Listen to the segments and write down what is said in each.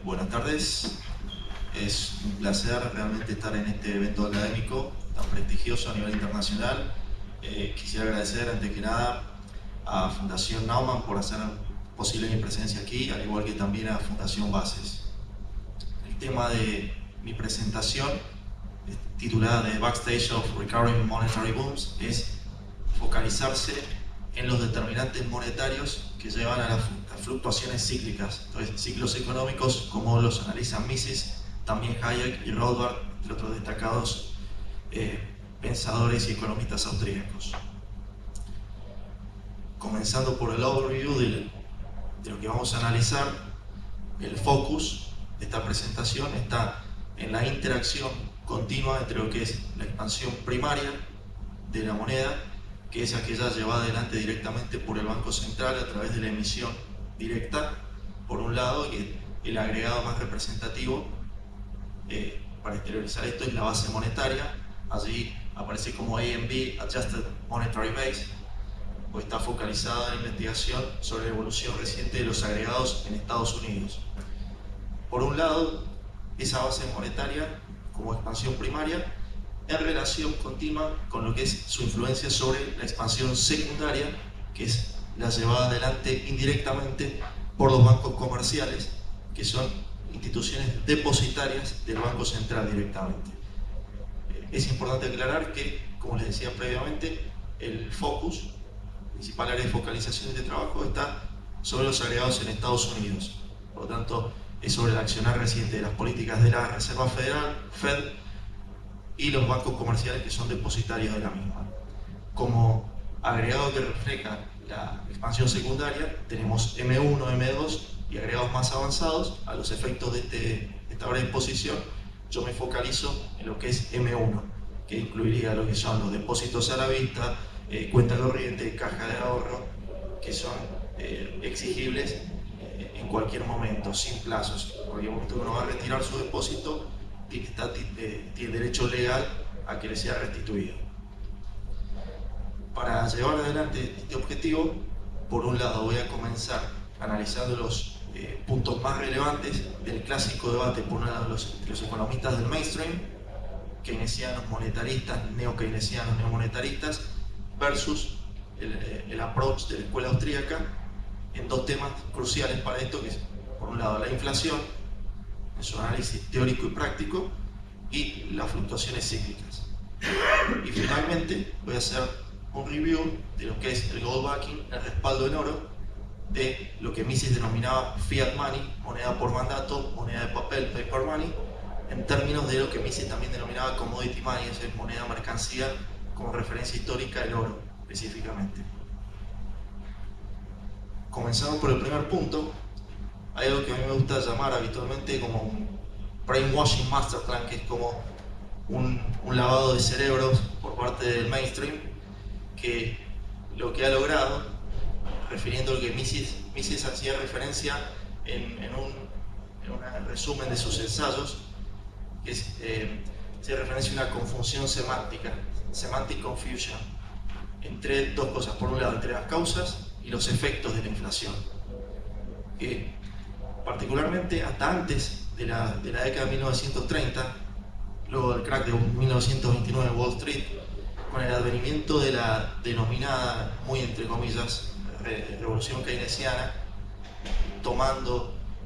Buenas tardes, es un placer realmente estar en este evento académico tan prestigioso a nivel internacional. Quisiera agradecer antes que nada a Fundación Naumann por hacer posible mi presencia aquí, al igual que también a Fundación Bases. El tema de mi presentación, titulada The Backstage of Recurring Monetary Booms, es focalizarse en los determinantes monetarios que llevan a las fluctuaciones cíclicas, entonces ciclos económicos como los analizan Mises, también Hayek y Rothbard, entre otros destacados pensadores y economistas austríacos. Comenzando por el overview de lo que vamos a analizar, el focus de esta presentación está en la interacción continua entre lo que es la expansión primaria de la moneda, que es aquella llevada adelante directamente por el Banco Central a través de la emisión directa, por un lado, y el agregado más representativo para exteriorizar esto es la base monetaria. Allí aparece como AMB, Adjusted Monetary Base, pues está focalizada en la investigación sobre la evolución reciente de los agregados en Estados Unidos. Por un lado, esa base monetaria como expansión primaria en relación continua con lo que es su influencia sobre la expansión secundaria, que es la llevada adelante indirectamente por los bancos comerciales, que son instituciones depositarias del Banco Central directamente. Es importante aclarar que, como les decía previamente, el focus, principal área de focalización de este trabajo, está sobre los agregados en Estados Unidos. Por lo tanto, es sobre el accionar reciente de las políticas de la Reserva Federal, Fed, y los bancos comerciales que son depositarios de la misma. Como agregado que refleja la expansión secundaria, tenemos M1, M2 y agregados más avanzados. A los efectos de esta breve exposición, yo me focalizo en lo que es M1, que incluiría lo que son los depósitos a la vista, cuenta corriente, caja de ahorro, que son exigibles en cualquier momento, sin plazos. En cualquier momento que uno va a retirar su depósito, tiene derecho legal a que le sea restituido. Para llevar adelante este objetivo, por un lado voy a comenzar analizando los puntos más relevantes del clásico debate, por un lado los economistas del mainstream, keynesianos monetaristas, neo-keynesianos neomonetaristas, versus el approach de la escuela austríaca, en dos temas cruciales para esto, que es por un lado la inflación, en su análisis teórico y práctico, y las fluctuaciones cíclicas. Y finalmente voy a hacer un review de lo que es el gold backing, el respaldo en oro, de lo que Mises denominaba fiat money, moneda por mandato, moneda de papel, paper money, en términos de lo que Mises también denominaba commodity money, es decir, moneda mercancía, como referencia histórica el oro específicamente. Comenzando por el primer punto, hay algo que a mí me gusta llamar habitualmente como un brainwashing master plan, que es como un lavado de cerebros por parte del mainstream, que lo que ha logrado, refiriendo a lo que Mises hacía referencia en un resumen de sus ensayos, que se referencia a una confusión semántica, semantic confusion, entre dos cosas. Por un lado, entre las causas y los efectos de la inflación. Particularmente hasta antes de la década de 1930, luego del crack de 1929 en Wall Street, con el advenimiento de la denominada, muy entre comillas, revolución keynesiana,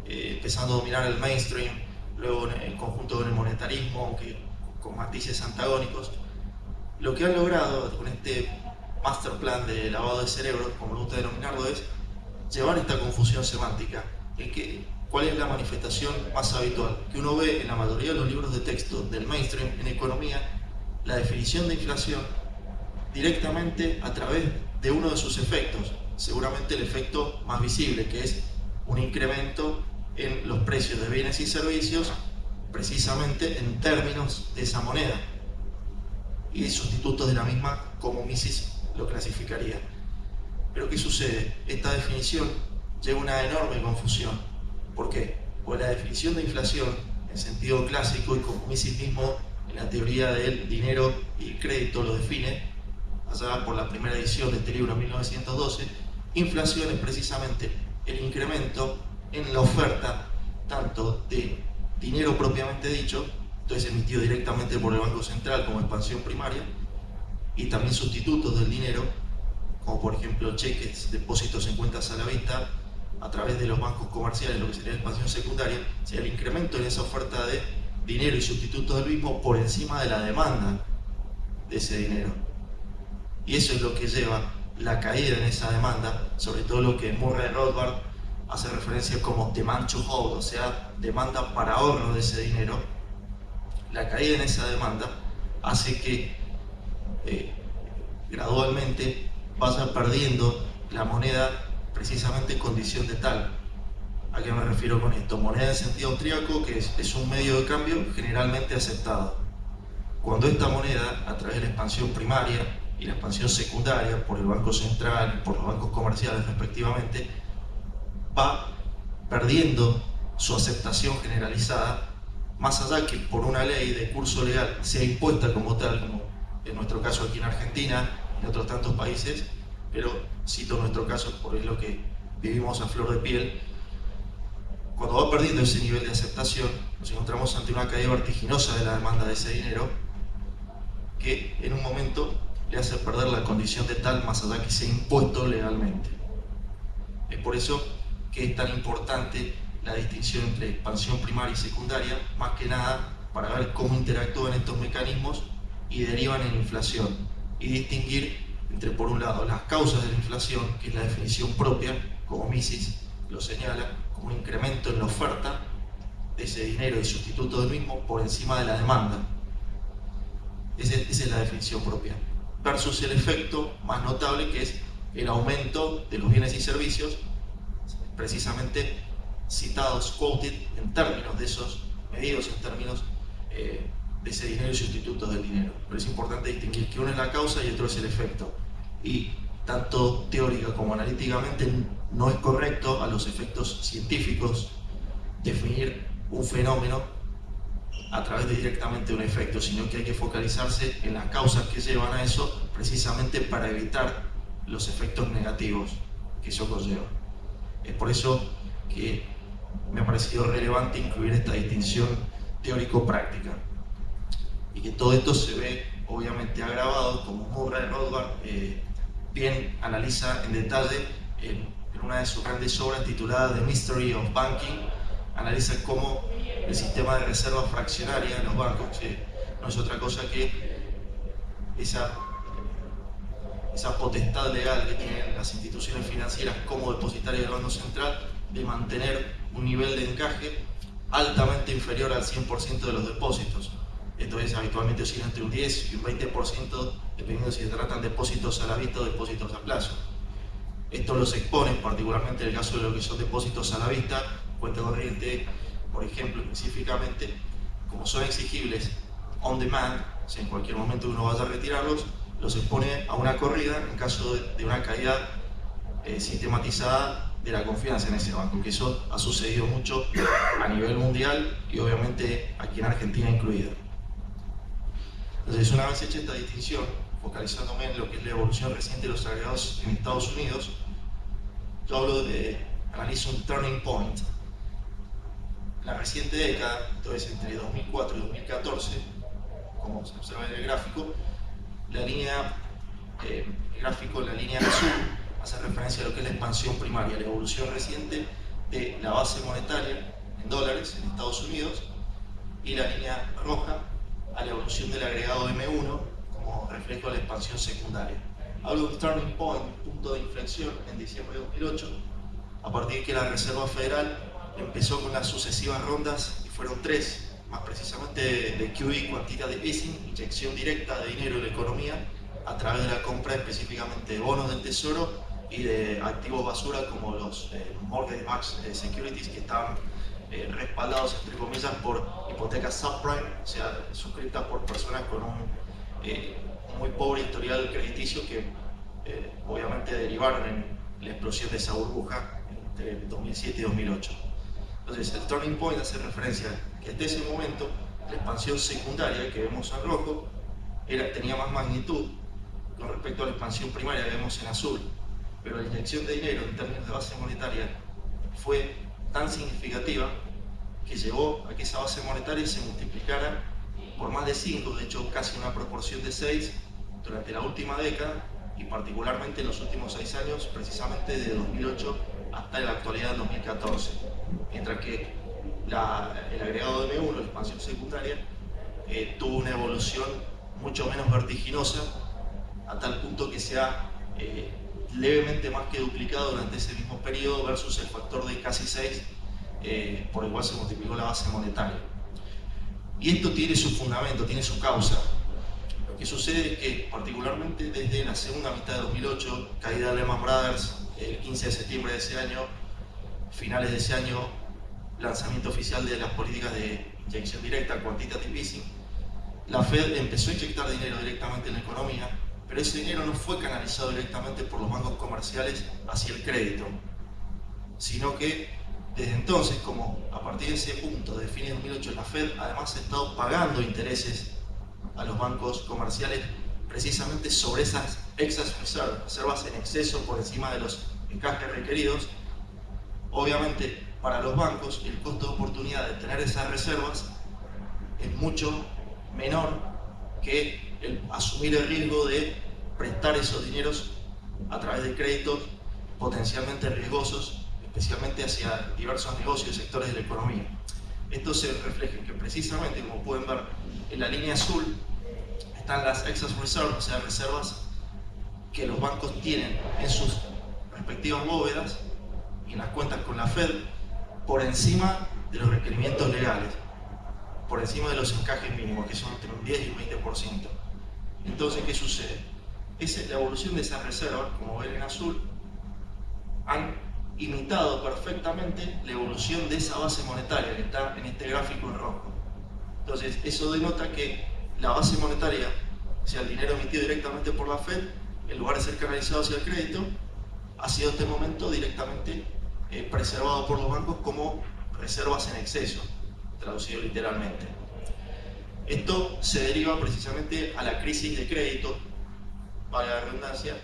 empezando a dominar el mainstream, luego en conjunto con el monetarismo, aunque con matices antagónicos, lo que han logrado con este master plan de lavado de cerebros, como me gusta denominarlo, es llevar esta confusión semántica. ¿Cuál es la manifestación más habitual? Que uno ve en la mayoría de los libros de texto del mainstream en economía, la definición de inflación directamente a través de uno de sus efectos, seguramente el efecto más visible, que es un incremento en los precios de bienes y servicios, precisamente en términos de esa moneda, y sustitutos de la misma, como Mises lo clasificaría. Pero ¿qué sucede? Esta definición lleva una enorme confusión. ¿Por qué? Porque la definición de inflación, en sentido clásico, y como Mises mismo en la teoría del dinero y crédito lo define, allá por la primera edición de este libro en 1912, inflación es precisamente el incremento en la oferta tanto de dinero propiamente dicho, entonces emitido directamente por el Banco Central como expansión primaria, y también sustitutos del dinero, como por ejemplo cheques, depósitos en cuentas a la vista, a través de los bancos comerciales, lo que sería la expansión secundaria, sería el incremento en esa oferta de dinero y sustitutos del mismo por encima de la demanda de ese dinero. Y eso es lo que lleva la caída en esa demanda, sobre todo lo que Murray Rothbard hace referencia como demand to hold, o sea, demanda para ahorro de ese dinero. La caída en esa demanda hace que gradualmente vaya perdiendo la moneda precisamente en condición de tal. ¿A qué me refiero con esto? Moneda en sentido austríaco, que es un medio de cambio generalmente aceptado. Cuando esta moneda, a través de la expansión primaria y la expansión secundaria por el Banco Central y por los bancos comerciales respectivamente, va perdiendo su aceptación generalizada, más allá que por una ley de curso legal sea impuesta como tal, como en nuestro caso aquí en Argentina y en otros tantos países, pero cito nuestro caso porque es lo que vivimos a flor de piel. Cuando va perdiendo ese nivel de aceptación, nos encontramos ante una caída vertiginosa de la demanda de ese dinero, que en un momento le hace perder la condición de tal, más allá que sea impuesto legalmente. Es por eso que es tan importante la distinción entre expansión primaria y secundaria, más que nada para ver cómo interactúan estos mecanismos y derivan en inflación, y distinguir entre, por un lado, las causas de la inflación, que es la definición propia, como Mises lo señala, como un incremento en la oferta de ese dinero y sustituto del mismo por encima de la demanda. Esa es la definición propia. Versus el efecto más notable, que es el aumento de los bienes y servicios, precisamente citados, quoted, en términos de esos medidos, en términos de ese dinero y sustitutos del dinero. Pero es importante distinguir que uno es la causa y otro es el efecto. Y tanto teórica como analíticamente no es correcto a los efectos científicos definir un fenómeno a través de directamente un efecto, sino que hay que focalizarse en las causas que llevan a eso, precisamente para evitar los efectos negativos que eso conlleva. Es por eso que me ha parecido relevante incluir esta distinción teórico-práctica, y que todo esto se ve obviamente agravado, como Murray Rothbard bien analiza en detalle en una de sus grandes obras titulada The Mystery of Banking. Analiza cómo el sistema de reserva fraccionaria en los bancos, que no es otra cosa que esa potestad legal que tienen las instituciones financieras como depositarias del Banco Central de mantener un nivel de encaje altamente inferior al 100% de los depósitos. Entonces habitualmente oscila entre un 10 y un 20%, dependiendo si se tratan de depósitos a la vista o depósitos a plazo. Esto los expone, particularmente en el caso de lo que son depósitos a la vista, cuenta corriente, por ejemplo, específicamente, como son exigibles on demand, si en cualquier momento uno vaya a retirarlos, los expone a una corrida en caso de una caída sistematizada de la confianza en ese banco, que eso ha sucedido mucho a nivel mundial y obviamente aquí en Argentina incluida. Entonces, una vez hecha esta distinción, focalizándome en lo que es la evolución reciente de los agregados en Estados Unidos, yo analizo un turning point. En la reciente década, entonces entre 2004 y 2014, como se observa en el gráfico, la línea azul hace referencia a lo que es la expansión primaria, la evolución reciente de la base monetaria en dólares en Estados Unidos, y la línea roja a la evolución del agregado M1 como reflejo de la expansión secundaria. Hablo de un turning point, punto de inflexión, en diciembre de 2008, a partir de que la Reserva Federal empezó con las sucesivas rondas, y fueron 3, más precisamente de QE, quantitative easing, inyección directa de dinero en la economía, a través de la compra específicamente de bonos del tesoro y de activos basura como los mortgage-backed securities, que estaban respaldados, entre comillas, por hipotecas subprime, o sea, suscritas por personas con un muy pobre historial crediticio, que obviamente derivaron en la explosión de esa burbuja entre 2007 y 2008. Entonces, el turning point hace referencia a que hasta ese momento la expansión secundaria que vemos en rojo tenía más magnitud con respecto a la expansión primaria que vemos en azul, pero la inyección de dinero en términos de base monetaria fue tan significativa que llevó a que esa base monetaria se multiplicara por más de 5, de hecho casi una proporción de 6 durante la última década y particularmente en los últimos 6 años, precisamente de 2008 hasta la actualidad del 2014, mientras que el agregado de M1, la expansión secundaria, tuvo una evolución mucho menos vertiginosa, a tal punto que se ha levemente más que duplicado durante ese mismo periodo versus el factor de casi 6 por el cual se multiplicó la base monetaria. Y esto tiene su fundamento, tiene su causa. Lo que sucede es que, particularmente desde la segunda mitad de 2008, caída de Lehman Brothers, el 15 de septiembre de ese año, finales de ese año, lanzamiento oficial de las políticas de inyección directa, quantitative easing, la Fed empezó a inyectar dinero directamente en la economía, pero ese dinero no fue canalizado directamente por los bancos comerciales hacia el crédito, sino que desde entonces, como a partir de ese punto de fines de 2008, la Fed además ha estado pagando intereses a los bancos comerciales precisamente sobre esas excess reservas en exceso por encima de los encajes requeridos. Obviamente, para los bancos, el costo de oportunidad de tener esas reservas es mucho menor que el asumir el riesgo de prestar esos dineros a través de créditos potencialmente riesgosos, especialmente hacia diversos negocios y sectores de la economía. Esto se refleja en que precisamente, como pueden ver en la línea azul, están las excess reserves, o sea, reservas que los bancos tienen en sus respectivas bóvedas y en las cuentas con la Fed por encima de los requerimientos legales, por encima de los encajes mínimos, que son entre un 10 y un 20%. Entonces, ¿qué sucede? La evolución de esas reservas, como ven en azul, han imitado perfectamente la evolución de esa base monetaria que está en este gráfico en rojo. Entonces, eso denota que la base monetaria, o sea, el dinero emitido directamente por la Fed, en lugar de ser canalizado hacia el crédito, ha sido en este momento directamente preservado por los bancos como reservas en exceso, traducido literalmente. Esto se deriva precisamente a la crisis de crédito, valga la redundancia,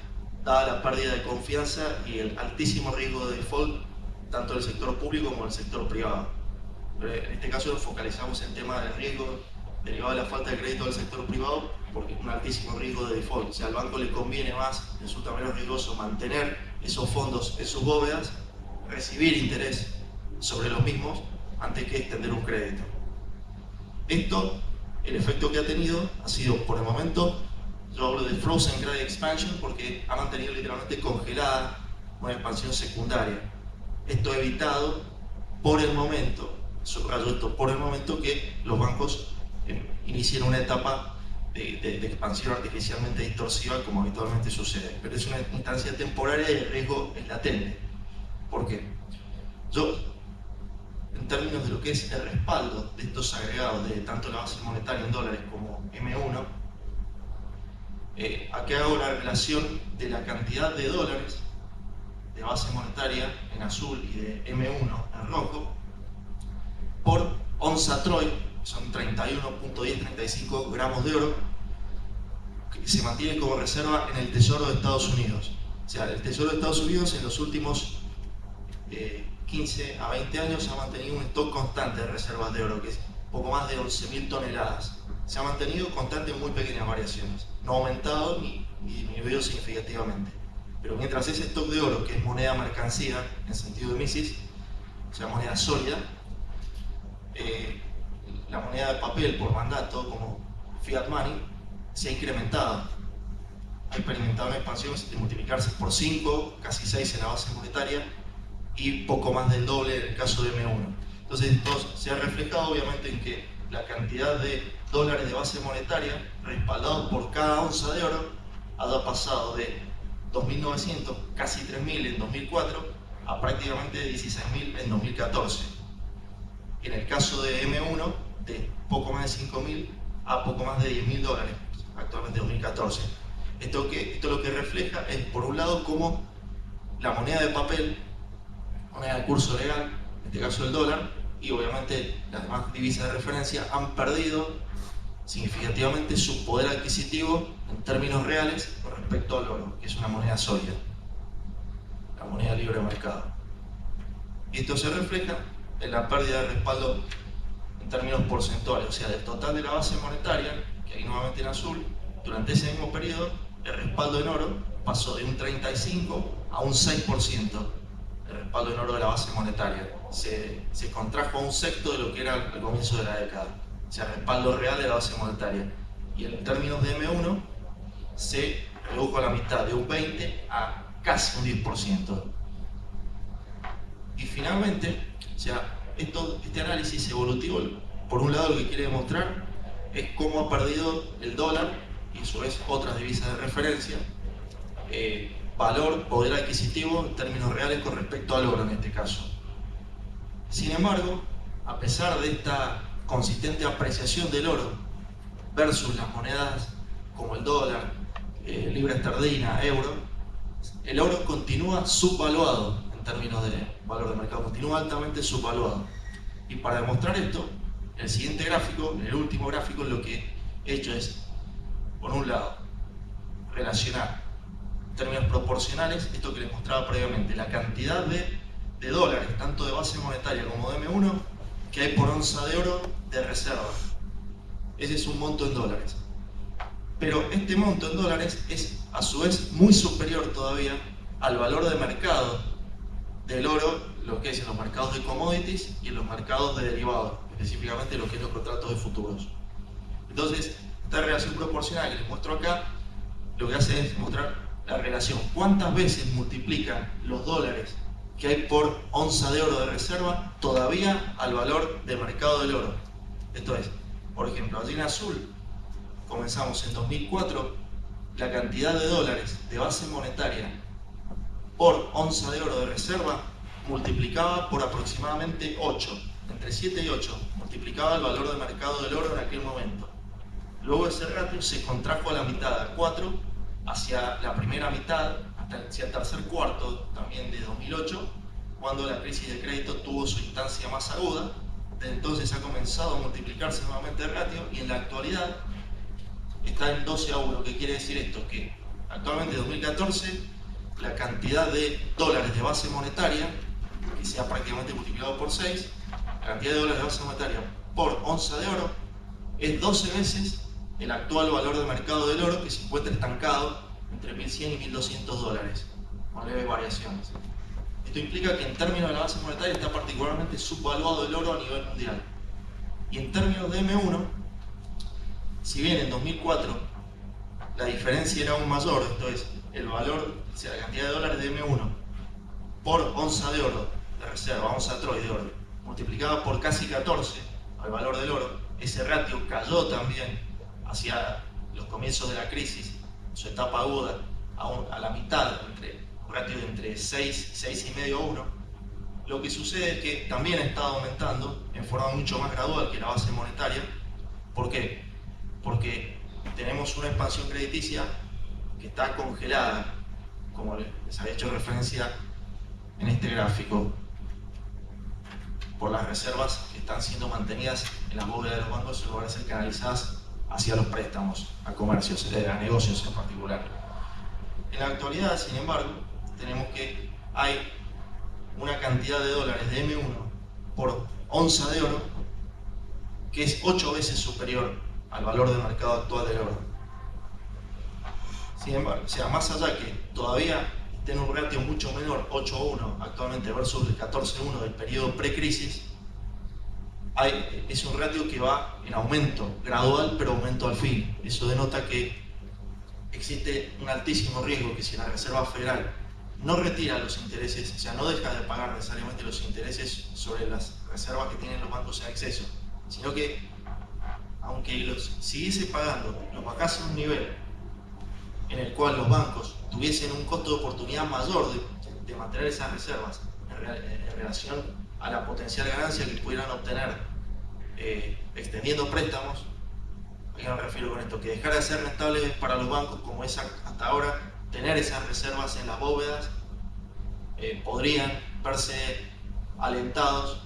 dada la pérdida de confianza y el altísimo riesgo de default tanto del sector público como del sector privado. Pero en este caso nos focalizamos en el tema del riesgo derivado de la falta de crédito del sector privado, porque es un altísimo riesgo de default. O sea, al banco le conviene más, resulta menos riesgoso mantener esos fondos en sus bóvedas, recibir interés sobre los mismos, antes que extender un crédito. Esto, el efecto que ha tenido, ha sido por el momento, yo hablo de frozen credit expansion porque ha mantenido literalmente congelada una expansión secundaria. Esto ha evitado por el momento, subrayo esto, por el momento que los bancos inicien una etapa de expansión artificialmente distorsiva como habitualmente sucede. Pero es una instancia temporaria y el riesgo es latente. ¿Por qué? En términos de lo que es el respaldo de estos agregados de tanto la base monetaria en dólares como M1, aquí hago la relación de la cantidad de dólares de base monetaria en azul y de M1 en rojo por onza Troy, son 31.1035 gramos de oro, que se mantiene como reserva en el Tesoro de Estados Unidos. O sea, el Tesoro de Estados Unidos en los últimos 15 a 20 años ha mantenido un stock constante de reservas de oro, que es poco más de 11.000 toneladas. Se ha mantenido constante en muy pequeñas variaciones, no ha aumentado ni disminuido significativamente. Pero mientras ese stock de oro, que es moneda mercancía en sentido de Mises, o sea, moneda sólida, la moneda de papel por mandato, como fiat money, se ha incrementado. Ha experimentado una expansión de multiplicarse por 5, casi 6 en la base monetaria y poco más del doble en el caso de M1. Entonces, esto se ha reflejado obviamente en que la cantidad de dólares de base monetaria respaldados por cada onza de oro ha pasado de 2.900, casi 3.000 en 2004 a prácticamente 16.000 en 2014. En el caso de M1, de poco más de 5.000 a poco más de 10.000 dólares, actualmente en 2014. Esto lo que refleja es, por un lado, cómo la moneda de papel, moneda de curso legal, en este caso el dólar, y obviamente las demás divisas de referencia han perdido significativamente su poder adquisitivo en términos reales con respecto al oro, que es una moneda sólida, la moneda libre de mercado. Y esto se refleja en la pérdida de respaldo en términos porcentuales, o sea, del total de la base monetaria, que ahí nuevamente en azul, durante ese mismo periodo, el respaldo en oro pasó de un 35 a un 6%, el respaldo en oro de la base monetaria. Se contrajo a un sexto de lo que era al comienzo de la década, o sea, el respaldo real de la base monetaria. Y en términos de M1, se redujo a la mitad, de un 20 a casi un 10%. Y finalmente, o sea, este análisis evolutivo, por un lado, lo que quiere demostrar es cómo ha perdido el dólar y a su vez otras divisas de referencia valor, poder adquisitivo en términos reales con respecto al oro en este caso. Sin embargo, a pesar de esta consistente apreciación del oro versus las monedas como el dólar, libra esterlina, euro, el oro continúa subvaluado en términos de valor de mercado, continúa altamente subvaluado. Y para demostrar esto, en el siguiente gráfico, en el último gráfico, lo que he hecho es, por un lado, relacionar en términos proporcionales esto que les mostraba previamente, la cantidad de dólares, tanto de base monetaria como de M1, que hay por onza de oro de reserva. Ese es un monto en dólares. Pero este monto en dólares es a su vez muy superior todavía al valor de mercado del oro, lo que es en los mercados de commodities y en los mercados de derivados, específicamente lo que es los contratos de futuros. Entonces, esta relación proporcional que les muestro acá, lo que hace es mostrar la relación. ¿Cuántas veces multiplican los dólares que hay por onza de oro de reserva todavía al valor de mercado del oro? Esto es, por ejemplo, allí en azul, comenzamos en 2004, la cantidad de dólares de base monetaria por onza de oro de reserva multiplicaba por aproximadamente 8, entre 7 y 8, multiplicaba el valor de mercado del oro en aquel momento. Luego ese ratio se contrajo a la mitad, a 4, hacia la primera mitad, hacia el tercer cuarto también de 2008, cuando la crisis de crédito tuvo su instancia más aguda. Desde entonces ha comenzado a multiplicarse nuevamente el ratio y en la actualidad está en 12 a 1. ¿Qué quiere decir esto? Que actualmente en 2014 la cantidad de dólares de base monetaria, que se ha prácticamente multiplicado por 6, la cantidad de dólares de base monetaria por onza de oro es 12 veces el actual valor de mercado del oro, que se encuentra estancado entre 1.100 y 1.200 dólares, con leves variaciones. Esto implica que en términos de la base monetaria está particularmente subvaluado el oro a nivel mundial. Y en términos de M1, si bien en 2004 la diferencia era aún mayor, esto es, el valor, o sea, la cantidad de dólares de M1 por onza de oro de reserva, onza Troy de oro, multiplicada por casi 14 al valor del oro, ese ratio cayó también hacia los comienzos de la crisis, su etapa aguda, a la mitad, un ratio de entre 6, 6,5 a 1. Lo que sucede es que también ha estado aumentando en forma mucho más gradual que la base monetaria. ¿Por qué? Porque tenemos una expansión crediticia que está congelada, como les había hecho referencia en este gráfico, por las reservas que están siendo mantenidas en las bóvedas de los bancos en lugar de ser canalizadas hacia los préstamos, a comercios, a negocios en particular. En la actualidad, sin embargo, tenemos que hay una cantidad de dólares de M1 por onza de oro que es 8 veces superior al valor de mercado actual del oro. Sin embargo, o sea, más allá que todavía tiene un ratio mucho menor, 8 a 1 actualmente versus el 14 a 1 del periodo precrisis, es un ratio que va en aumento, gradual, pero aumento al fin. Eso denota que existe un altísimo riesgo que si la Reserva Federal no retira los intereses, o sea, no deja de pagar necesariamente los intereses sobre las reservas que tienen los bancos en exceso, sino que, aunque los siguiese pagando, los bajase a un nivel en el cual los bancos tuviesen un costo de oportunidad mayor de mantener esas reservas en relación a la potencial ganancia que pudieran obtener extendiendo préstamos. ¿A qué me refiero con esto? Que dejara de ser rentable para los bancos, como es hasta ahora, tener esas reservas en las bóvedas, podrían verse alentados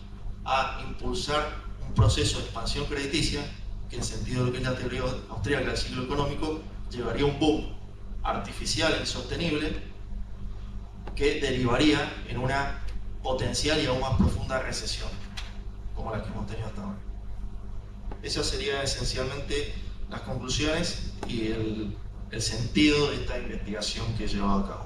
a impulsar un proceso de expansión crediticia que, en sentido de lo que es la teoría austríaca del ciclo económico, llevaría a un boom artificial e insostenible que derivaría en una potencial y aún más profunda recesión. como las que hemos tenido hasta ahora. Esas serían esencialmente las conclusiones y el sentido de esta investigación que he llevado a cabo.